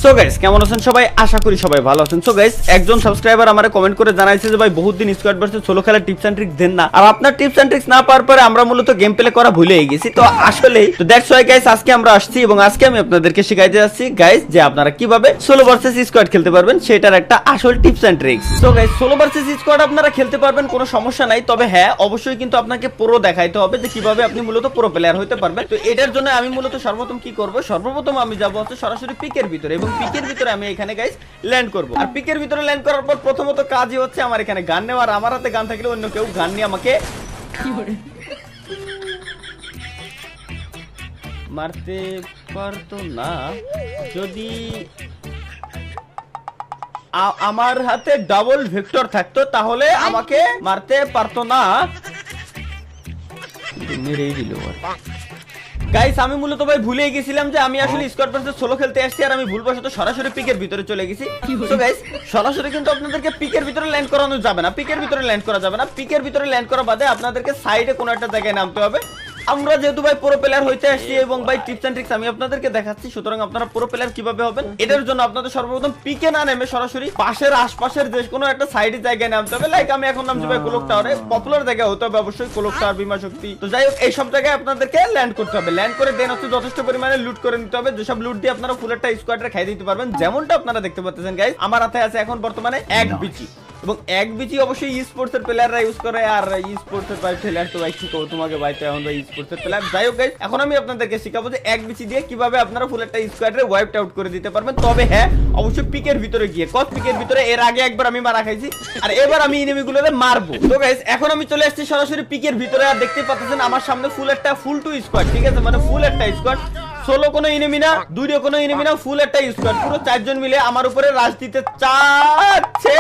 So guys কেমন আছেন সবাই? আশা করি সবাই ভালো আছেন। সো গাইস একজন সাবস্ক্রাইবার আমারে কমেন্ট করে জানাইছে যে ভাই বহুত দিন স্কোয়াড ভার্সেস সোলো খেলার টিপস এন্ড ট্রিক্স দেন না, আর আপনার টিপস এন্ড ট্রিক্স না পাওয়ার পরে আমরা মূলত গেম প্লে করা ভুলেই গেছি। তো আসলে তো দ্যাটস ওয়াই গাইস আজকে আমরা আসছি এবং আজকে আমি আপনাদেরকে শিখাইতে যাচ্ছি গাইস যে আপনারা কিভাবে সোলো ভার্সেস স্কোয়াড খেলতে পারবেন, সেটার একটা আসল tips and tricks. So guys solo versus squad আপনারা খেলতে পারবেন, কোনো সমস্যা নাই। তবে হ্যাঁ অবশ্যই কিন্তু আপনাকে পুরো দেখাইতে হবে যে কিভাবে আপনি মূলত পুরো প্লেয়ার হতে পারবেন। তো এটার জন্য আমি মূলত সর্বপ্রথম কি করব, সর্বপ্রথম আমি যাব হচ্ছে সরাসরি পিকের ভিতরে এবং পিকের ভিতরে আমি এখানে গাইস ল্যান্ড করব। আর পিকের ভিতরে ল্যান্ড করার পর প্রথমত কাজই হচ্ছে আমার এখানে গান নেওয়া। আর আমার হাতে গান থাকলে অন্য কেউ গান নিয়ে আমাকে মারতে পারতো না যদি আমার হাতে ডাবল ভেক্টর থাকতো, তাহলে আমাকে মারতে পারতো না। মেরেই দিল গাইস। আমি মূলত ভাই ভুলেই গেছিলাম যে আমি আসলে স্কোয়াড ভার্সেস সোলো খেলতে আসছি, আর আমি ভুলবশত সরাসরি পিকের ভিতরে চলে গেছি। তো গাইস সরাসরি কিন্তু আপনাদেরকে পিকের ভিতরে ল্যান্ড করানো যাবে না, পিকের ভিতরে ল্যান্ড করা যাবে না। পিকের ভিতরে ল্যান্ড করা বাদে আপনাদেরকে সাইডে কোনো একটা জায়গায় নামতে হবে। আমরা যেহেতু ভাই পুরো প্লেয়ার হইতে আসছি এবং ভাই টিপস এন্ড ট্রিক্স আমি আপনাদেরকে দেখাচ্ছি, সুতরাং আপনারা পুরো প্লেয়ার কিভাবে হবেন এটার জন্য আপনাদের সর্বপ্রথম পিকে না নেমে সরাসরি পাশের আশপাশের যে কোনো একটা সাইডে জায়গায় নামতে হবে। লাইক আমি এখন নামছি ভাই কোলক টাওয়ারে, পপুলার জায়গা হতে হবে অবশ্যই, কোলক টাওয়ার, বিমা শক্তি। তো যাই হোক এই সব জায়গায় আপনাদেরকে ল্যান্ড করতে হবে। ল্যান্ড করে দেন হচ্ছে যথেষ্ট পরিমাণে লুট করে নিতে হবে, যেসব লুট দিয়ে আপনারা ফুল একটা স্কোয়াডে খাই দিতে পারবেন। যেমনটা আপনারা দেখতে পাচ্ছেন গাইস, আমার হাতে আছে এখন বর্তমানে এক বিচি, এবং এক বিচি অবশ্যই ই স্পোর্টস এর প্লেয়াররা ইউজ করে। আর ই স্পোর্টস এর ভাই প্লেয়ার তো ভাই শিখাবো তোমাকে ভাই, তো এখন ভাই ই স্পোর্টস এর প্লেয়ার। যাই হোক গাইস এখন আমি আপনাদেরকে শিখাবো যে এক বিচি দিয়ে কিভাবে আপনারা ফুল একটা স্কোয়াডে ওয়াইপড আউট করে দিতে পারবেন। তবে হ্যাঁ অবশ্যই পিকের ভিতরে গিয়ে, কত পিকের ভিতরে এর আগে একবার আমি মারা খাইছি, আর এবার আমি এনিমিগুলোরে মারবো। তো গাইস এখন আমি চলে আসছি সরাসরি পিকের ভিতরে, আর দেখতে পাচ্ছেন আমার সামনে ফুল টু স্কোয়াড, ঠিক আছে, মানে ফুল একটা স্কোয়াড। সোলো কোনো এনিমি না, দুইটা কোনো এনিমি না, ফুল একটা স্কোয়াড, পুরো চারজন মিলে আমার উপরে রাজ দিতে চাচ্ছে।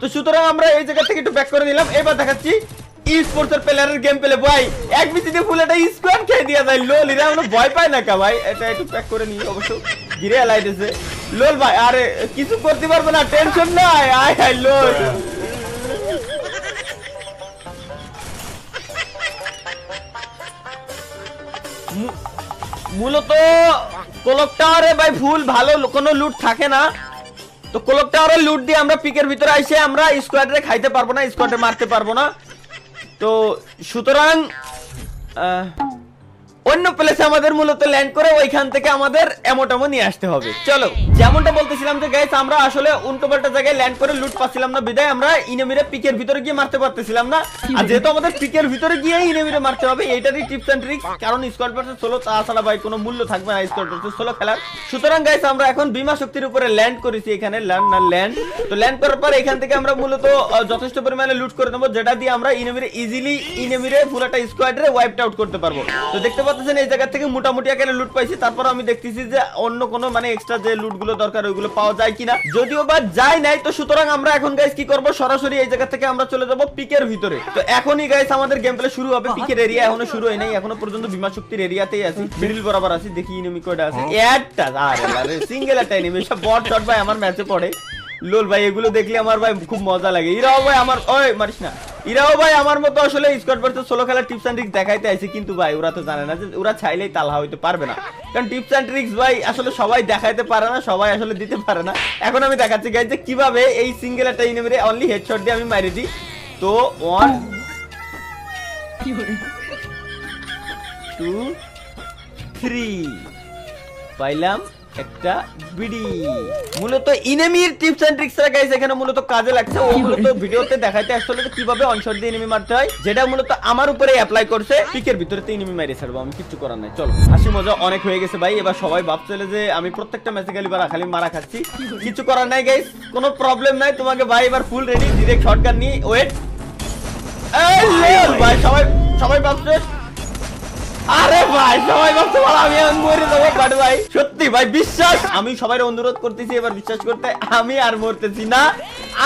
তো সুতরাং আমরা এই জায়গা থেকে একটু ব্যাক করে নিলাম। এবার দেখাচ্ছি ই স্পোর্টস এর প্লেয়ারের গেম প্লে। ভাই এক বিচিতে ফুল একটা স্কোয়াড খেয়ে দিয়া যায়। লোল এরা আমরা ভয় পায় না কা ভাই, এটা একটু ব্যাক করে নিই। অবশ্য গিরে লাইতেছে লোল ভাই, আরে কিছু করতে পারবে না, টেনশন নাই। আয় হাই লোল মূলত কোলক টাওয়ারে ভাই ফুল ভালো কোনো লুট থাকে না। তো কোলক টাওয়ারের লুট দিয়ে আমরা পিকের ভিতরে আইসে আমরা স্কোয়াডে খাইতে পারবো না, স্কোয়াডে মারতে পারবো না। তো সুতরাং অন্য প্লেসে আমাদের মূলত ল্যান্ড করে ওইখান থেকে আমাদের এমোটামো নিয়ে আসতে হবে। চলো যেমনটা বলতেছিলাম যে গাইস আমরা আসলে উল্টোপাল্টা জায়গায় ল্যান্ড করে লুট পাচ্ছিলাম না, বিদায় আমরা ইনেমিরে পিকের ভিতরে গিয়ে মারতে পারতেছিলাম না। আর যেহেতু আমাদের পিকের ভিতরে গিয়ে ইনেমিরে মারতে হবে, এইটারই টিপস এন্ড ট্রিক্স। কারণ স্কোয়াড ভার্সেস সোলো তাছাড়া ভাই কোনো মূল্য থাকবে না স্কোয়াড ভার্সেস সোলো খেলার। সুতরাং গাইস আমরা এখন বিমা শক্তির উপরে ল্যান্ড করেছি, এখানে ল্যান্ড। তো ল্যান্ড করার পর এখান থেকে আমরা মূলত যথেষ্ট পরিমাণে লুট করে নেবো, যেটা দিয়ে আমরা ইনেমিরে ইজিলি ফুল একটা স্কোয়াডে ওয়াইপড আউট করতে পারবো। তো দেখতে পাচ্ছেন এই জায়গা থেকে মোটামুটি আকারে লুট পাইছি। তারপর আমি দেখতেছি যে অন্য কোনো মানে এক্সট্রা যে লুট গুলো দরকার ওইগুলো পাওয়া যায় কিনা, যদিও বা যায় নাই। তো সুতরাং আমরা এখন গাইস কি করব, সরাসরি এই জায়গা থেকে আমরা চলে যাব পিকের ভিতরে। তো এখনই গাইস আমাদের গেম প্লে শুরু হবে। পিকের এরিয়া এখনো শুরু হয় নাই, এখনো পর্যন্ত বিমা শক্তির এরিয়াতেই আছি, মিডল বরাবর আছি। দেখি এনিমি কোড আছে একটা, আরে সিঙ্গেল একটা এনিমি, সব বট শট ভাই আমার ম্যাচে পড়ে। লোল ভাই এগুলো দেখলে আমার ভাই খুব মজা লাগে। ইরাও ভাই আমার, ওই মারিস না, ইরাও ভাই আমার মতো আসলে স্কোয়াড ভার্সেস সোলো খেলার টিপস এন্ড ট্রিক্স দেখাইতে আইছে, কিন্তু ভাই ওরা তো জানে না যে ওরা চাইলেই তালহা হইতে পারবে না। কারণ টিপস এন্ড ট্রিক্স ভাই আসলে সবাই দেখাইতে পারে না, সবাই আসলে দিতে পারে না। এখন আমি দেখাচ্ছি গাইস যে কিভাবে এই সিঙ্গেল একটা এনিমিরে অনলি হেডশট দিয়ে আমি মারি দিই। তো 1 2 3 পাইলাম একটা বিডি। মূলত ইনেমির টিপস এন্ড ট্রিক্সরা গাইস এখানে মূলত কাজে লাগছে। ও মূলত ভিডিওতে দেখাইতে আসলে কিভাবে অনশট দিয়ে এনিমি মারতে হয়, যেটা মূলত আমার উপরে অ্যাপ্লাই করছে। পিকের ভিতরে তো এনিমি মারি ছাড়বো, আমি কিছু করার নাই। চলো হাসি মজা অনেক হয়ে গেছে ভাই। এবার সবাই ভাবছিলে যে আমি প্রত্যেকটা ম্যাচে খালি মারা খাচ্ছি, কিছু করার নাই গাইস, কোনো প্রবলেম নাই। তোমাকে ভাই এবার ফুল রেডি, ডাইরেক্ট শটগান নিয়ে ওয়েট। এই লেল ভাই সবাই ভাবছে, আরে ভাই সবাই ভাবছে বলা আমি মরে যাবো, বাট ভাই সত্যি ভাই বিশ্বাস, আমি সবাই অনুরোধ করতেছি এবার বিশ্বাস করতে, আমি আর মরতেছি না,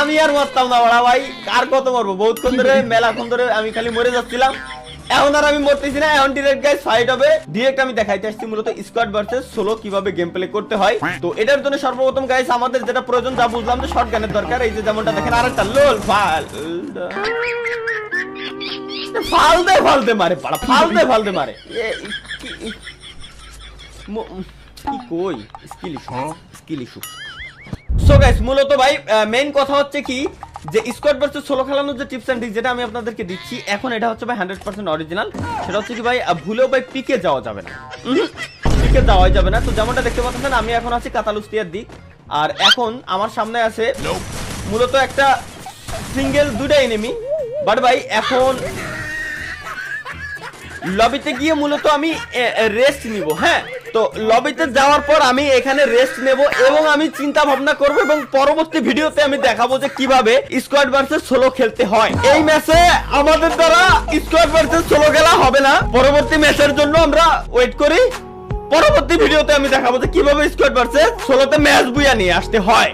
আমি আর মরতাম না বড়া ভাই। আর কত মরবো, বহুতক্ষণ ধরে মেলাক্ষণ ধরে আমি খালি মরে যাচ্ছিলাম, এখন আর আমি মরতেছি না। এখন ডিরেক্ট গাইস ফাইট হবে। ডিরেক্ট আমি দেখাইতে আসছি মূলত স্কোয়াড ভার্সেস সোলো কিভাবে গেম প্লে করতে হয়। তো এটার জন্য সর্বপ্রথম গাইস আমাদের যেটা প্রয়োজন, যা বুঝলাম যে শটগানের দরকার। এই যে যেমনটা দেখেন আরেকটা লোল ফালতে মারে পাড়া, ফালতে মারে। কি কই স্কিল ইস্যু। সো গাইস মূলত ভাই মেইন কথা হচ্ছে কি যে স্কোয়াড ভার্সেস সোলো খেলানোর যে টিপস এন্ড ট্রিক্স যেটা আমি আপনাদেরকে দিচ্ছি এখন, এটা হচ্ছে ভাই 100% অরিজিনাল। সেটা হচ্ছে কি ভাই ভুলেও ভাই পিকে যাওয়া যাবে না, পিকে যাওয়া যাবে না। তো যেমনটা দেখতে পাচ্ছেন আমি এখন আছি কাতালুস্তিয়ার দিক, আর এখন আমার সামনে আছে মূলত একটা সিঙ্গেল দুইটা এনিমি। বাট ভাই এখন লবিতে গিয়ে মূলত আমি রেস্ট নিব। হ্যাঁ, তো লবিতে যাওয়ার পর আমি এখানে রেস্ট নেব এবং আমি চিন্তা ভাবনা করব এবং পরবর্তী ভিডিওতে আমি দেখাবো যে কিভাবে স্কোয়াড ভার্সেস সোলো খেলতে হয়। এই ম্যাচে আমাদের দ্বারা স্কোয়াড ভার্সেস সোলো খেলা হবে না, পরবর্তী ম্যাচের জন্য আমরা ওয়েট করি। পরবর্তী ভিডিওতে আমি দেখাবো যে কিভাবে স্কোয়াড ভার্সেস সোলোতে ম্যাচ বুইয়া নিয়ে আসতে হয়।